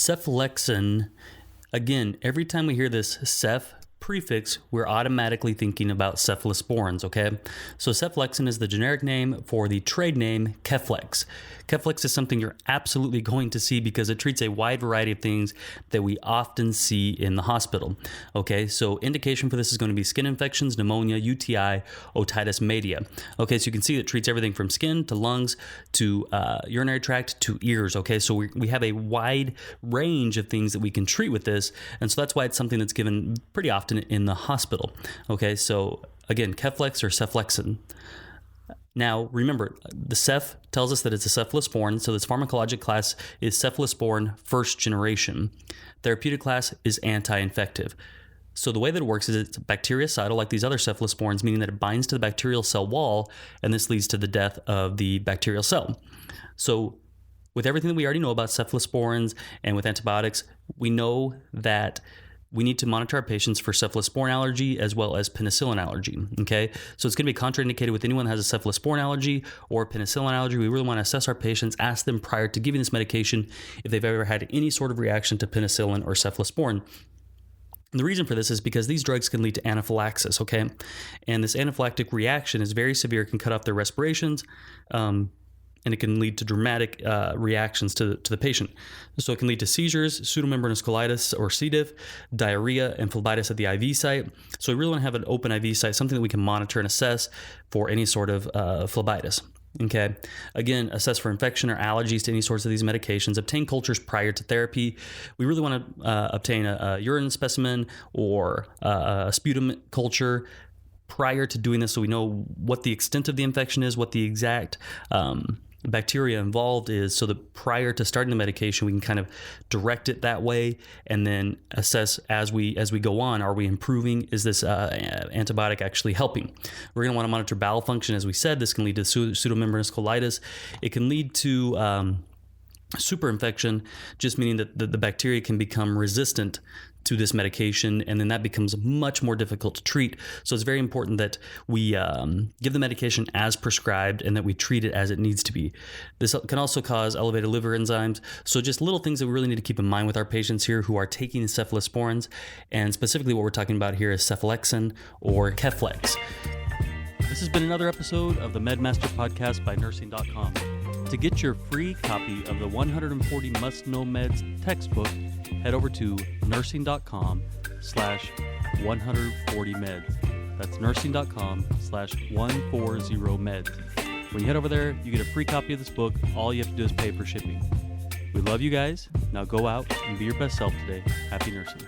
Cephalexin, again, every time we hear this ceph prefix, we're automatically thinking about cephalosporins, okay? So Cephalexin is the generic name for the trade name Keflex. Keflex is something you're absolutely going to see because it treats a wide variety of things that we often see in the hospital, okay? So indication for this is going to be skin infections, pneumonia, UTI, otitis media. Okay, so you can see it treats everything from skin to lungs to urinary tract to ears, okay? So we have a wide range of things that we can treat with this, and so that's why it's something that's given pretty often in the hospital. Okay, so again, Keflex or Cephalexin. Now, remember, the ceph tells us that it's a cephalosporin, so this pharmacologic class is cephalosporin first generation. Therapeutic class is anti-infective. So the way that it works is it's bactericidal, like these other cephalosporins, meaning that it binds to the bacterial cell wall, and this leads to the death of the bacterial cell. So with everything that we already know about cephalosporins and with antibiotics, we know that we need to monitor our patients for cephalosporin allergy as well as penicillin allergy, okay? So it's going to be contraindicated with anyone that has a cephalosporin allergy or penicillin allergy. We really want to assess our patients, ask them prior to giving this medication if they've ever had any sort of reaction to penicillin or cephalosporin. And the reason for this is because these drugs can lead to anaphylaxis, okay? And this anaphylactic reaction is very severe, can cut off their respirations, and it can lead to dramatic reactions to the patient. So it can lead to seizures, pseudomembranous colitis or C. diff, diarrhea, and phlebitis at the IV site. So we really want to have an open IV site, something that we can monitor and assess for any sort of phlebitis. Okay. Again, assess for infection or allergies to any sorts of these medications. Obtain cultures prior to therapy. We really want to obtain a urine specimen or a sputum culture prior to doing this, so we know what the extent of the infection is, what the exact bacteria involved is, so that prior to starting the medication we can kind of direct it that way and then assess as we go on. Are we improving? Is this antibiotic actually helping? We're going to want to monitor bowel function. As we said, this can lead to pseudomembranous colitis. It can lead to superinfection, just meaning that the bacteria can become resistant to this medication, and then that becomes much more difficult to treat. So it's very important that we give the medication as prescribed and that we treat it as it needs to be. This can also cause elevated liver enzymes. So just little things that we really need to keep in mind with our patients here who are taking cephalosporins, and specifically what we're talking about here is Cephalexin or Keflex. This has been another episode of the MedMaster Podcast by Nursing.com. To get your free copy of the 140 Must-Know Meds textbook, head over to nursing.com/140meds. That's nursing.com/140meds. When you head over there, you get a free copy of this book. All you have to do is pay for shipping. We love you guys. Now go out and be your best self today. Happy nursing.